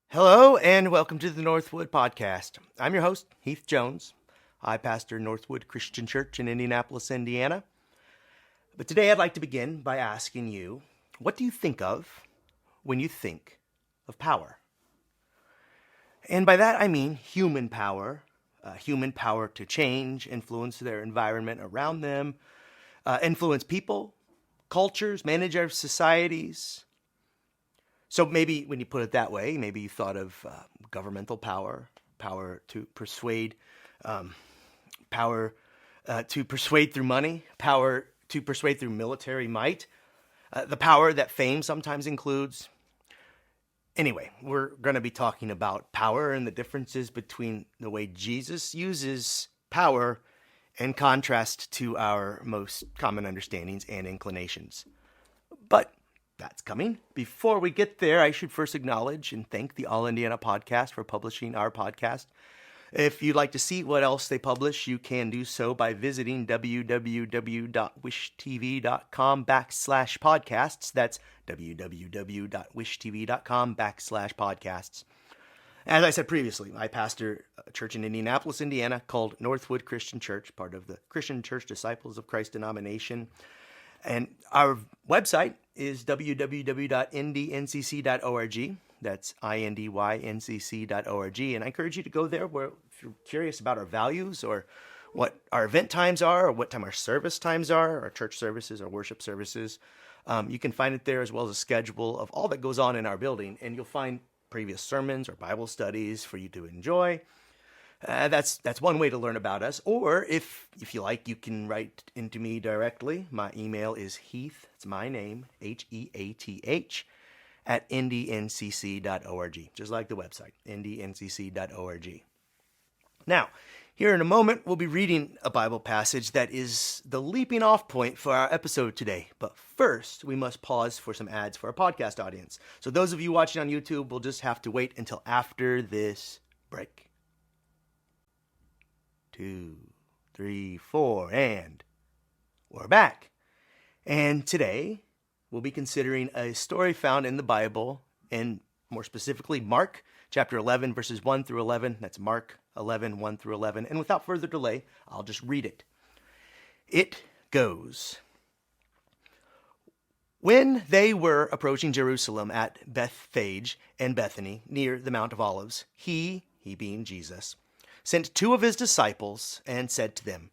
Hello and welcome to the Northwood Podcast. I'm your host, Heath Jones. I pastor Northwood Christian Church in Indianapolis, Indiana. But today I'd like to begin by asking you, what do you think of when you think of power? And by that I mean human power to change, influence their environment around them, influence people, cultures, manage our societies. So maybe when you put it that way, maybe you thought of governmental power, power to persuade, power to persuade through money, power to persuade through military might, the power that fame sometimes includes. Anyway, we're going to be talking about power and the differences between the way Jesus uses power in contrast to our most common understandings and inclinations. But that's coming. Before we get there, I should first acknowledge and thank the All Indiana Podcast for publishing our podcast. If you'd like to see what else they publish, you can do so by visiting www.wishtv.com/podcasts. That's www.wishtv.com/podcasts. As I said previously, I pastor a church in Indianapolis, Indiana called Northwood Christian Church, part of the Christian Church Disciples of Christ denomination. And our website is www.indncc.org. That's INDYNCC.org. And I encourage you to go there if you're curious about our values or what our event times are or what time our service times are, our church services, our worship services. You can find it there as well as a schedule of all that goes on in our building. And you'll find previous sermons or Bible studies for you to enjoy. That's one way to learn about us. Or if you like, you can write into me directly. My email is Heath, it's my name, HEATH, at indncc.org, just like the website, indncc.org. Now, here in a moment, we'll be reading a Bible passage that is the leaping off point for our episode today. But first, we must pause for some ads for our podcast audience. So those of you watching on YouTube will just have to wait until after this break. 2, 3, 4, and we're back. And today, we'll be considering a story found in the Bible, and more specifically, Mark chapter 11, verses 1 through 11. That's Mark 11, 1 through 11. And without further delay, I'll just read it. It goes. When they were approaching Jerusalem at Bethphage and Bethany, near the Mount of Olives, he being Jesus, sent 2 of his disciples and said to them,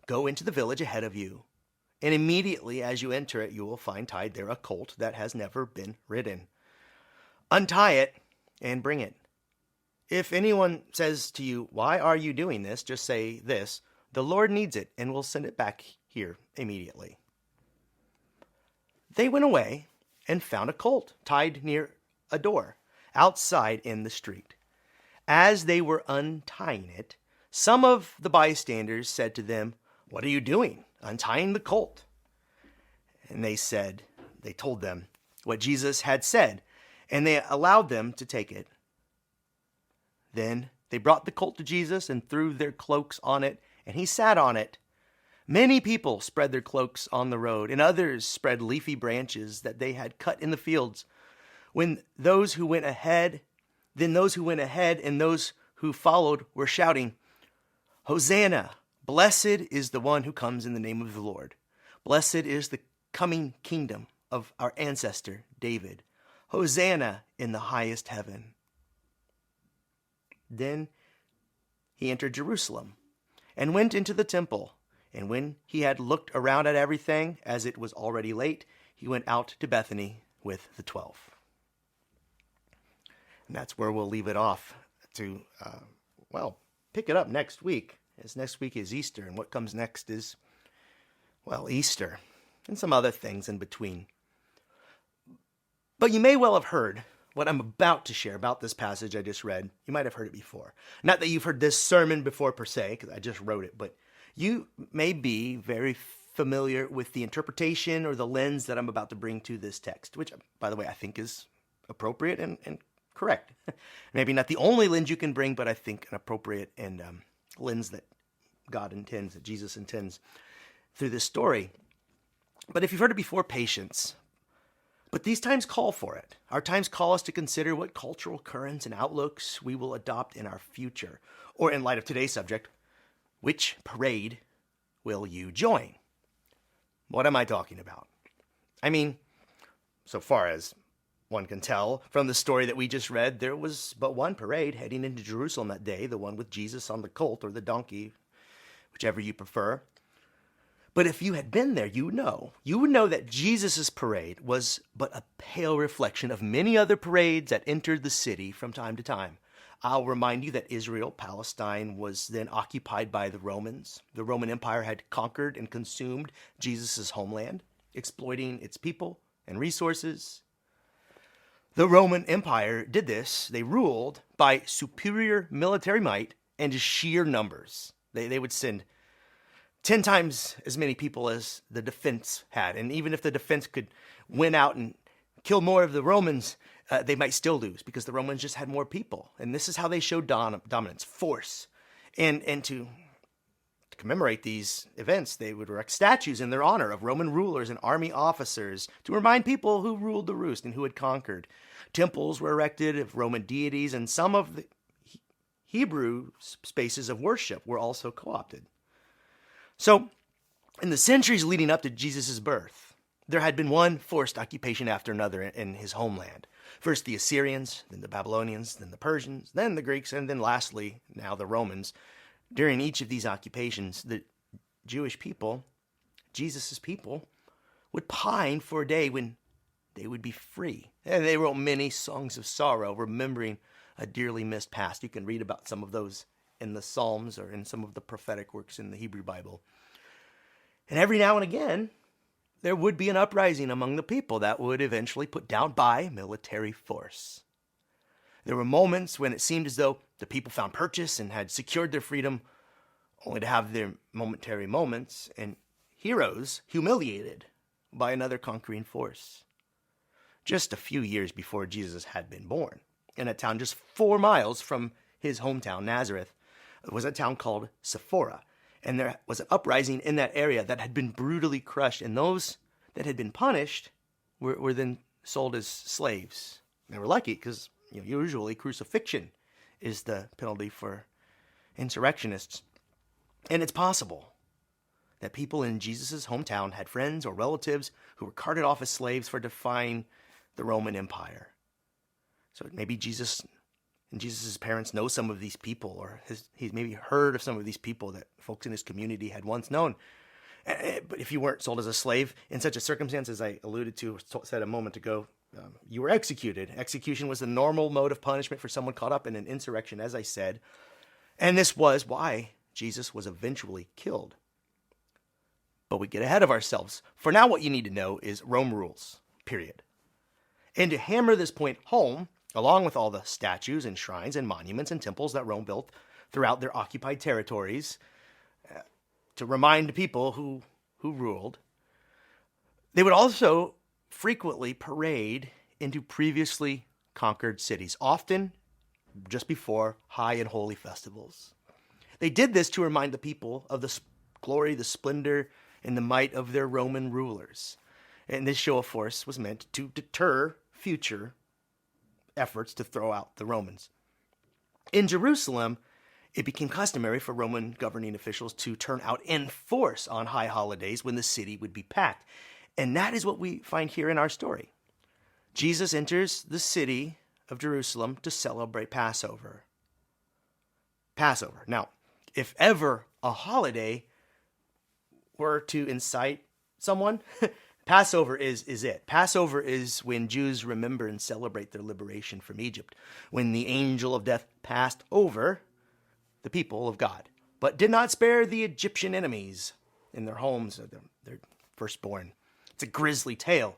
"Go into the village ahead of you, and immediately as you enter it, you will find tied there a colt that has never been ridden. Untie it and bring it. If anyone says to you, 'Why are you doing this?' just say this, 'The Lord needs it, and will send it back here immediately.'" They went away and found a colt tied near a door, outside in the street. As they were untying it, some of the bystanders said to them, "What are you doing, untying the colt?" And they told them what Jesus had said, and they allowed them to take it. Then they brought the colt to Jesus and threw their cloaks on it, and he sat on it. Many people spread their cloaks on the road, and others spread leafy branches that they had cut in the fields. Those who went ahead and those who followed were shouting, "Hosanna! Blessed is the one who comes in the name of the Lord. Blessed is the coming kingdom of our ancestor David. Hosanna in the highest heaven." Then he entered Jerusalem and went into the temple. And when he had looked around at everything, as it was already late, he went out to Bethany with the 12. And that's where we'll leave it off to, pick it up next week. As next week is Easter, and what comes next is, Easter, and some other things in between. But you may well have heard what I'm about to share about this passage I just read. You might have heard it before. Not that you've heard this sermon before per se, because I just wrote it, but you may be very familiar with the interpretation or the lens that I'm about to bring to this text, which, by the way, I think is appropriate and correct. Maybe not the only lens you can bring, but I think an appropriate and lens that God intends, that Jesus intends through this story. But if you've heard it before, patience. But these times call for it. Our times call us to consider what cultural currents and outlooks we will adopt in our future. Or in light of today's subject, which parade will you join? What am I talking about? I mean, so far as one can tell from the story that we just read, there was but one parade heading into Jerusalem that day, the one with Jesus on the colt or the donkey, whichever you prefer. But if you had been there, you would know that Jesus' parade was but a pale reflection of many other parades that entered the city from time to time. I'll remind you that Israel, Palestine, was then occupied by the Romans. The Roman Empire had conquered and consumed Jesus' homeland, exploiting its people and resources. The Roman Empire did this. They ruled by superior military might and sheer numbers. They would send 10 times as many people as the defense had. And even if the defense could win out and kill more of the Romans, they might still lose because the Romans just had more people. And this is how they showed dominance, force. And to commemorate these events, they would erect statues in their honor of Roman rulers and army officers to remind people who ruled the roost and who had conquered. Temples were erected of Roman deities, and some of the Hebrew spaces of worship were also co-opted. So, in the centuries leading up to Jesus' birth, there had been one forced occupation after another in his homeland. First the Assyrians, then the Babylonians, then the Persians, then the Greeks, and then lastly, now the Romans. During each of these occupations, the Jewish people, Jesus' people, would pine for a day when they would be free. And they wrote many songs of sorrow, remembering a dearly missed past. You can read about some of those in the Psalms or in some of the prophetic works in the Hebrew Bible. And every now and again, there would be an uprising among the people that would eventually put down by military force. There were moments when it seemed as though the people found purchase and had secured their freedom, only to have their momentary moments and heroes humiliated by another conquering force. Just a few years before Jesus had been born, in a town just 4 miles from his hometown, Nazareth, was a town called Sephora. And there was an uprising in that area that had been brutally crushed. And those that had been punished were then sold as slaves. They were lucky because usually crucifixion is the penalty for insurrectionists. And it's possible that people in Jesus' hometown had friends or relatives who were carted off as slaves for defying the Roman Empire. So maybe Jesus and Jesus' parents know some of these people, or he's maybe heard of some of these people that folks in his community had once known. But if you weren't sold as a slave in such a circumstance, as I alluded to, said a moment ago, you were executed. Execution was the normal mode of punishment for someone caught up in an insurrection, as I said. And this was why Jesus was eventually killed. But we get ahead of ourselves. For now, what you need to know is Rome rules, period. And to hammer this point home, along with all the statues and shrines and monuments and temples that Rome built throughout their occupied territories, to remind people who ruled, they would also frequently parade into previously conquered cities, often just before high and holy festivals. They did this to remind the people of the glory, the splendor, and the might of their Roman rulers. And this show of force was meant to deter future efforts to throw out the Romans. In Jerusalem, it became customary for Roman governing officials to turn out in force on high holidays when the city would be packed. And that is what we find here in our story. Jesus enters the city of Jerusalem to celebrate Passover. Passover. Now, if ever a holiday were to incite someone, Passover is it. Passover is when Jews remember and celebrate their liberation from Egypt, when the angel of death passed over the people of God, but did not spare the Egyptian enemies in their homes, their firstborn. It's a grisly tale,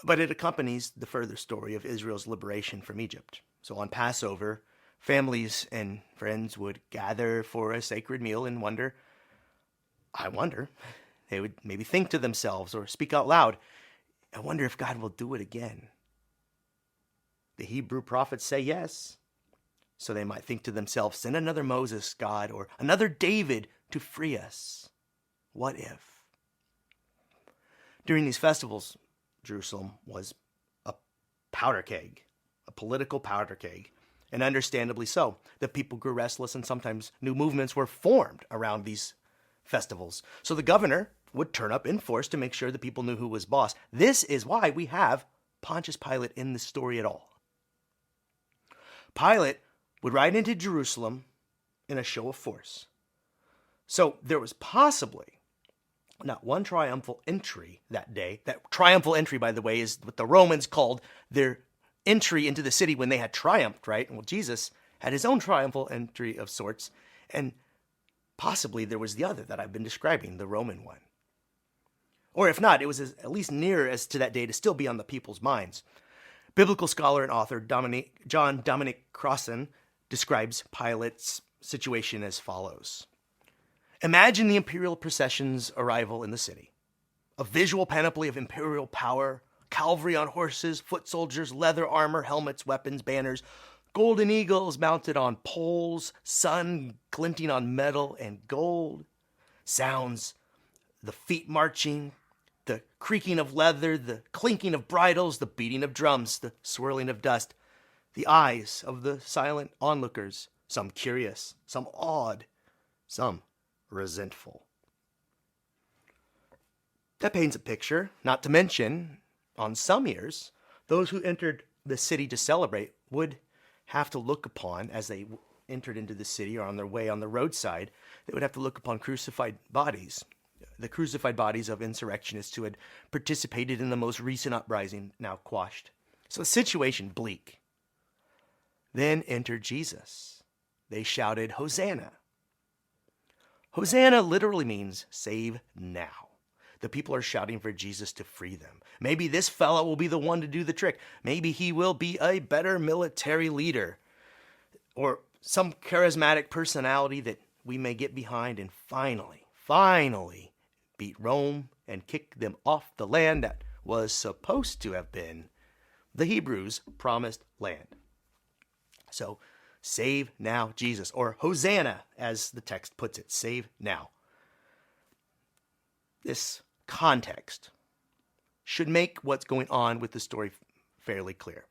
but it accompanies the further story of Israel's liberation from Egypt. So on Passover, families and friends would gather for a sacred meal and wonder, they would maybe think to themselves or speak out loud, I wonder if God will do it again. The Hebrew prophets say yes. So they might think to themselves, send another Moses, God, or another David to free us. What if? During these festivals, Jerusalem was a powder keg, a political powder keg, and understandably so. The people grew restless, and sometimes new movements were formed around these festivals. So the governor would turn up in force to make sure the people knew who was boss. This is why we have Pontius Pilate in the story at all. Pilate would ride into Jerusalem in a show of force. So there was possibly not one triumphal entry that day. That triumphal entry, by the way, is what the Romans called their entry into the city when they had triumphed, right? Well, Jesus had his own triumphal entry of sorts, and possibly there was the other that I've been describing, the Roman one. Or if not, it was at least near as to that day to still be on the people's minds. Biblical scholar and author John Dominic Crossan describes Pilate's situation as follows. Imagine the imperial procession's arrival in the city. A visual panoply of imperial power, cavalry on horses, foot soldiers, leather armor, helmets, weapons, banners, golden eagles mounted on poles, sun glinting on metal and gold, sounds, the feet marching, the creaking of leather, the clinking of bridles, the beating of drums, the swirling of dust, the eyes of the silent onlookers, some curious, some awed, some resentful. That paints a picture, not to mention, on some years, those who entered the city to celebrate would have to look upon, as they entered into the city or on their way on the roadside, they would have to look upon crucified bodies, the crucified bodies of insurrectionists who had participated in the most recent uprising, now quashed. So the situation bleak. Then entered Jesus. They shouted, "Hosanna." Hosanna literally means save now. The people are shouting for Jesus to free them. Maybe this fellow will be the one to do the trick. Maybe he will be a better military leader or some charismatic personality that we may get behind and finally beat Rome and kick them off the land that was supposed to have been the Hebrews' promised land. So, save now, Jesus, or Hosanna, as the text puts it, save now. This context should make what's going on with the story fairly clear.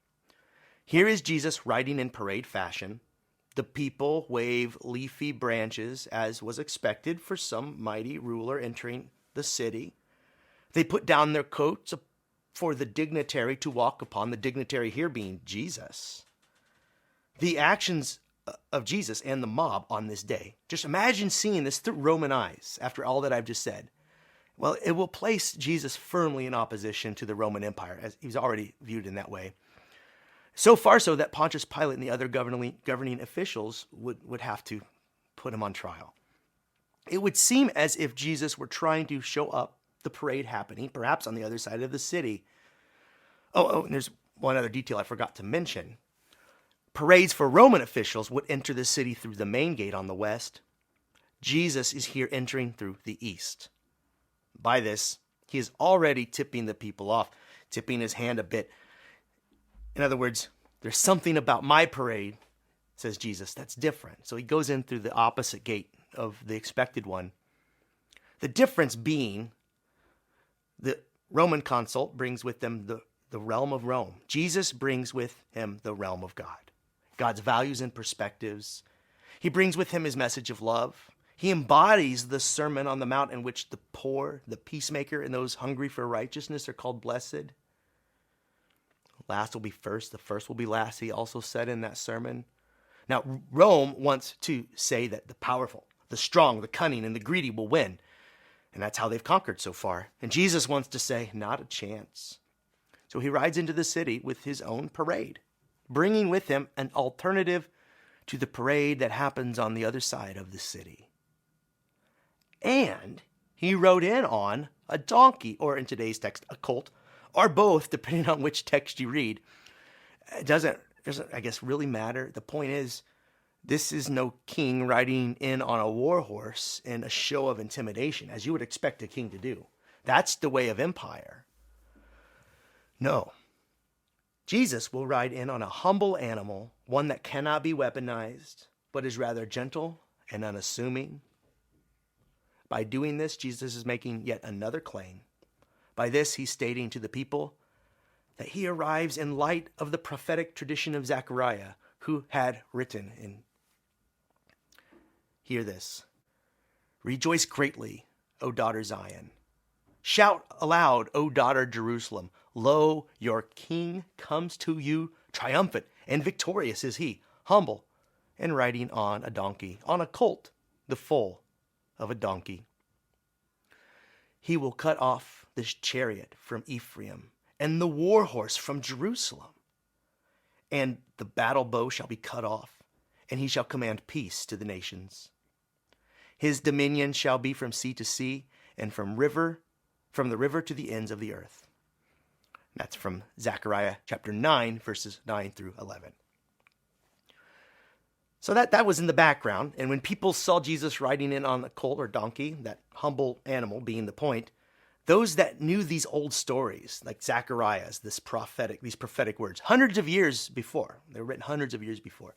Here is Jesus riding in parade fashion. The people wave leafy branches, as was expected for some mighty ruler entering the city. They put down their coats for the dignitary to walk upon, the dignitary here being Jesus. The actions of Jesus and the mob on this day, just imagine seeing this through Roman eyes after all that I've just said. Well, it will place Jesus firmly in opposition to the Roman Empire, as he's already viewed in that way. So far so that Pontius Pilate and the other governing officials would have to put him on trial. It would seem as if Jesus were trying to show up the parade happening, perhaps on the other side of the city. And there's one other detail I forgot to mention. Parades for Roman officials would enter the city through the main gate on the west. Jesus is here entering through the east. By this, he is already tipping the people off, tipping his hand a bit. In other words, there's something about my parade, says Jesus, that's different. So he goes in through the opposite gate of the expected one. The difference being the Roman consul brings with them the realm of Rome. Jesus brings with him the realm of God, God's values and perspectives. He brings with him his message of love. He embodies the Sermon on the Mount in which the poor, the peacemaker, and those hungry for righteousness are called blessed. Last will be first, the first will be last, he also said in that sermon. Now, Rome wants to say that the powerful, the strong, the cunning, and the greedy will win. And that's how they've conquered so far. And Jesus wants to say, not a chance. So he rides into the city with his own parade, bringing with him an alternative to the parade that happens on the other side of the city. And he rode in on a donkey, or in today's text, a colt, or both, depending on which text you read. It doesn't, I guess, really matter. The point is, this is no king riding in on a war horse in a show of intimidation, as you would expect a king to do. That's the way of empire. No. Jesus will ride in on a humble animal, one that cannot be weaponized, but is rather gentle and unassuming. By doing this, Jesus is making yet another claim. By this, he's stating to the people that he arrives in light of the prophetic tradition of Zechariah, who had written in. Hear this. Rejoice greatly, O daughter Zion. Shout aloud, O daughter Jerusalem. Lo, your king comes to you triumphant, and victorious is he, humble, and riding on a donkey, on a colt, the foal of a donkey. He will cut off this chariot from Ephraim, and the war horse from Jerusalem. And the battle bow shall be cut off, and he shall command peace to the nations. His dominion shall be from sea to sea, and from the river to the ends of the earth. That's from Zechariah chapter 9, verses 9 through 11. So that was in the background, and when people saw Jesus riding in on a colt or donkey, that humble animal being the point, those that knew these old stories, like Zechariah's, these prophetic words, hundreds of years before, they were written hundreds of years before,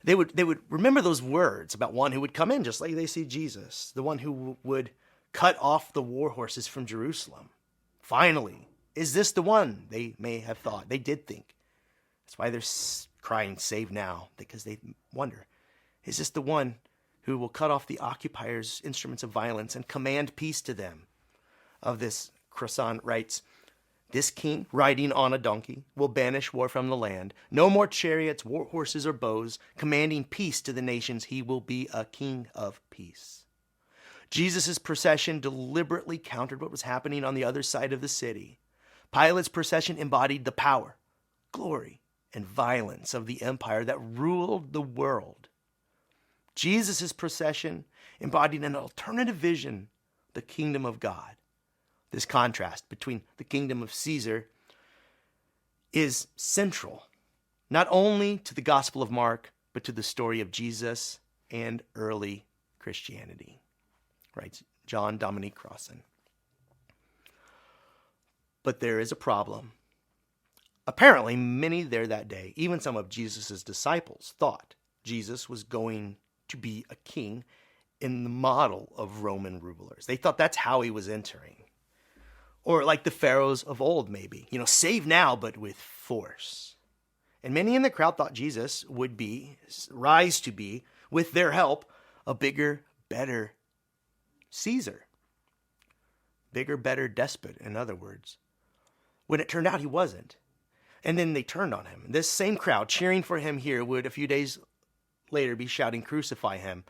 they would remember those words about one who would come in just like they see Jesus, the one who would cut off the war horses from Jerusalem. Finally, is this the one? They may have thought. They did think. That's why they're crying, save now, because they wonder, is this the one who will cut off the occupiers' instruments of violence and command peace to them? Of this, Crossan writes, this king, riding on a donkey, will banish war from the land. No more chariots, war horses, or bows. Commanding peace to the nations, he will be a king of peace. Jesus' procession deliberately countered what was happening on the other side of the city. Pilate's procession embodied the power, glory, and violence of the empire that ruled the world. Jesus' procession embodied an alternative vision, the kingdom of God. This contrast between the kingdom of Caesar is central, not only to the Gospel of Mark, but to the story of Jesus and early Christianity, writes John Dominique Crossan. But there is a problem. Apparently, many there that day, even some of Jesus' disciples, thought Jesus was going to be a king in the model of Roman rulers. They thought that's how he was entering. Or like the pharaohs of old, maybe. Save now, but with force. And many in the crowd thought Jesus would rise to be, with their help, a bigger, better Caesar. Bigger, better despot, in other words. When it turned out he wasn't. And then they turned on him. This same crowd cheering for him here would a few days later be shouting, crucify him.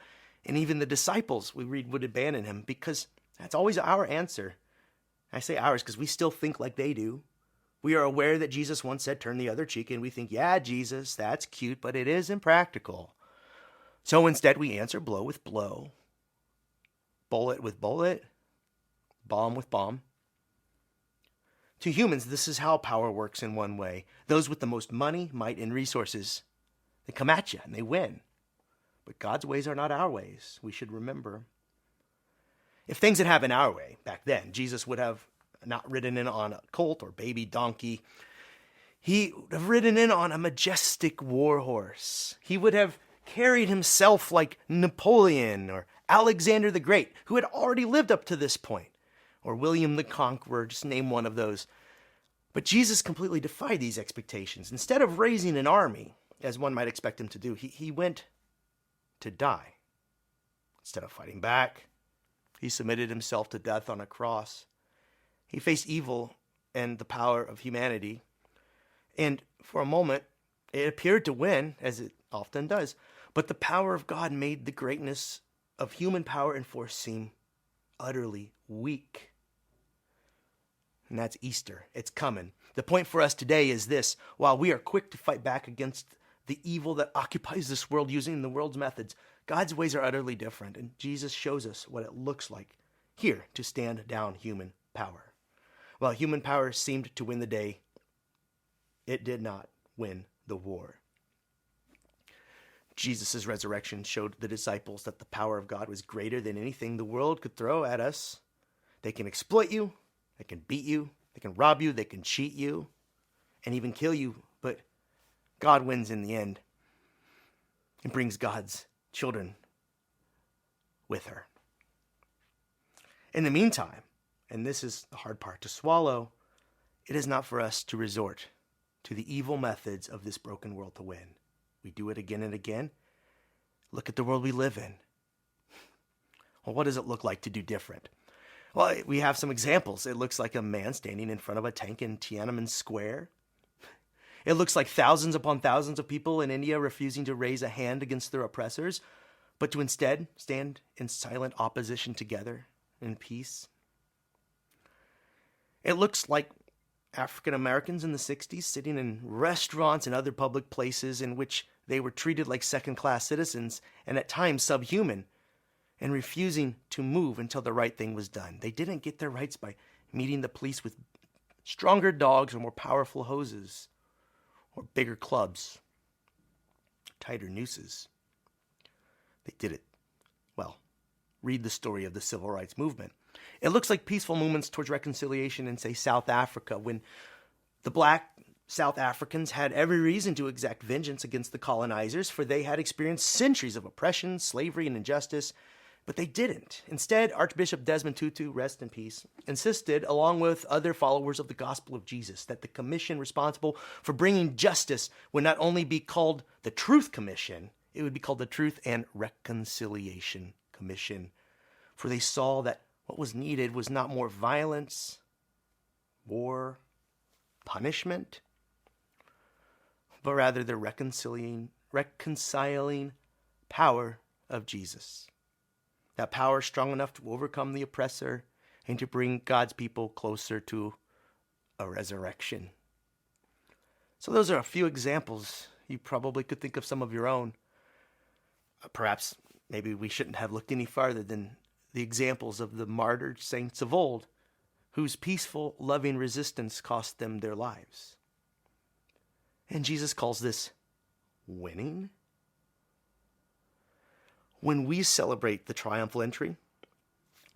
And even the disciples, we read, would abandon him, because that's always our answer. I say ours because we still think like they do. We are aware that Jesus once said, turn the other cheek, and we think, yeah, Jesus, that's cute, but it is impractical. So instead we answer blow with blow, bullet with bullet, bomb with bomb. To humans, this is how power works in one way. Those with the most money, might, and resources, they come at you and they win. But God's ways are not our ways, we should remember. If things had happened our way back then, Jesus would have not ridden in on a colt or baby donkey. He would have ridden in on a majestic war horse. He would have carried himself like Napoleon or Alexander the Great, who had already lived up to this point, or William the Conqueror, just name one of those. But Jesus completely defied these expectations. Instead of raising an army, as one might expect him to do, he went to die. Instead of fighting back, he submitted himself to death on a cross. He faced evil and the power of humanity. And for a moment, it appeared to win, as it often does. But the power of God made the greatness of human power and force seem utterly weak. And that's Easter. It's coming. The point for us today is this. While we are quick to fight back against the evil that occupies this world using the world's methods, God's ways are utterly different, and Jesus shows us what it looks like here to stand down human power. While human power seemed to win the day, it did not win the war. Jesus' resurrection showed the disciples that the power of God was greater than anything the world could throw at us. They can exploit you, they can beat you, they can rob you, they can cheat you, and even kill you, but God wins in the end and brings God's children with her. In the meantime, and this is the hard part to swallow, It is not for us to resort to the evil methods of this broken world to win. We do it again and again. Look at the world we live in. Well, what does it look like to do different? Well, we have some examples. It looks like a man standing in front of a tank in Tiananmen Square. It looks like thousands upon thousands of people in India refusing to raise a hand against their oppressors, but to instead stand in silent opposition together in peace. It looks like African Americans in the 60s sitting in restaurants and other public places in which they were treated like second-class citizens and at times subhuman, and refusing to move until the right thing was done. They didn't get their rights by meeting the police with stronger dogs or more powerful hoses or bigger clubs, tighter nooses. They did it. Well, read the story of the civil rights movement. It looks like peaceful movements towards reconciliation in, say, South Africa, when the black South Africans had every reason to exact vengeance against the colonizers, for they had experienced centuries of oppression, slavery, and injustice, but they didn't. Instead, Archbishop Desmond Tutu, rest in peace, insisted, along with other followers of the gospel of Jesus, that the commission responsible for bringing justice would not only be called the Truth Commission, it would be called the Truth and Reconciliation Commission, for they saw that what was needed was not more violence, war, punishment, but rather the reconciling power of Jesus. That power strong enough to overcome the oppressor and to bring God's people closer to a resurrection. So those are a few examples. You probably could think of some of your own. Perhaps maybe we shouldn't have looked any farther than the examples of the martyred saints of old, whose peaceful, loving resistance cost them their lives. And Jesus calls this winning. When we celebrate the triumphal entry,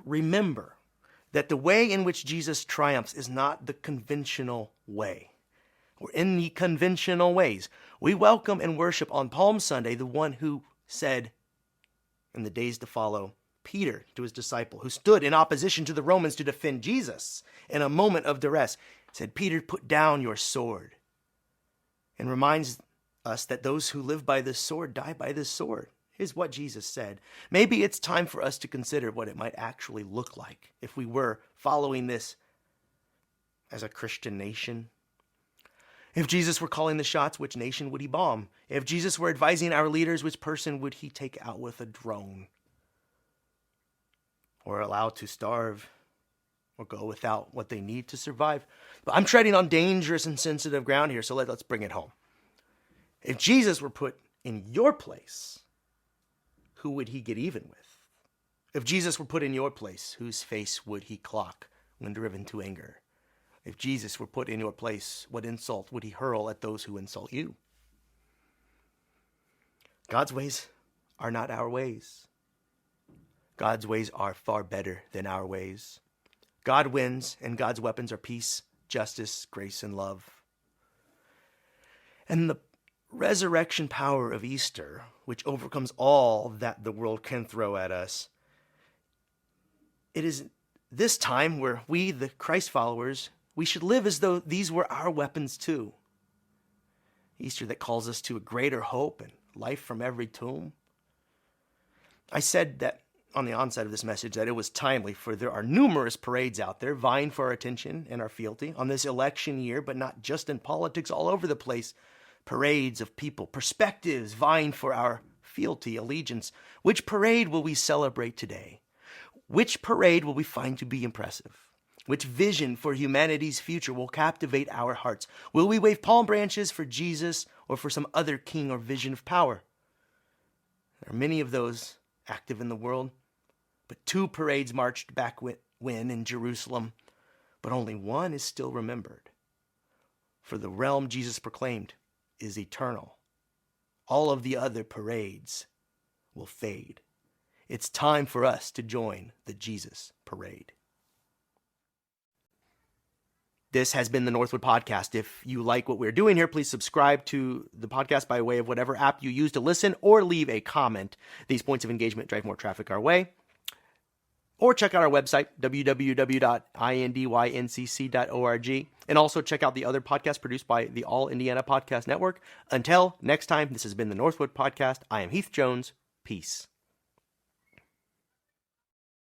remember that the way in which Jesus triumphs is not the conventional way, or in the conventional ways. We welcome and worship on Palm Sunday the one who said in the days to follow, Peter to his disciple, who stood in opposition to the Romans to defend Jesus in a moment of duress, said, Peter, put down your sword. And reminds us that those who live by this sword die by this sword, is what Jesus said. Maybe it's time for us to consider what it might actually look like if we were following this as a Christian nation. If Jesus were calling the shots, which nation would he bomb? If Jesus were advising our leaders, which person would he take out with a drone? Or allow to starve, or go without what they need to survive? But I'm treading on dangerous and sensitive ground here, so let's bring it home. If Jesus were put in your place, who would he get even with? If Jesus were put in your place, whose face would he clock when driven to anger? If Jesus were put in your place, what insult would he hurl at those who insult you? God's ways are not our ways. God's ways are far better than our ways. God wins, and God's weapons are peace, justice, grace, and love. And the resurrection power of Easter, which overcomes all that the world can throw at us, it is this time where we, the Christ followers, we should live as though these were our weapons too. Easter that calls us to a greater hope and life from every tomb. I said that on the onset of this message that it was timely, for there are numerous parades out there vying for our attention and our fealty on this election year, but not just in politics, all over the place. Parades of people, perspectives vying for our fealty, allegiance. Which parade will we celebrate today? Which parade will we find to be impressive? Which vision for humanity's future will captivate our hearts? Will we wave palm branches for Jesus or for some other king or vision of power? There are many of those active in the world, but 2 parades marched back when in Jerusalem, but only one is still remembered. For the realm Jesus proclaimed is eternal. All of the other parades will fade. It's time for us to join the Jesus parade. This has been the Northwood Podcast. If you like what we're doing here, please subscribe to the podcast by way of whatever app you use to listen, or leave a comment. These points of engagement drive more traffic our way. Or check out our website, www.indyncc.org, and also check out the other podcasts produced by the All Indiana Podcast Network. Until next time, this has been the Northwood Podcast. I am Heath Jones. Peace.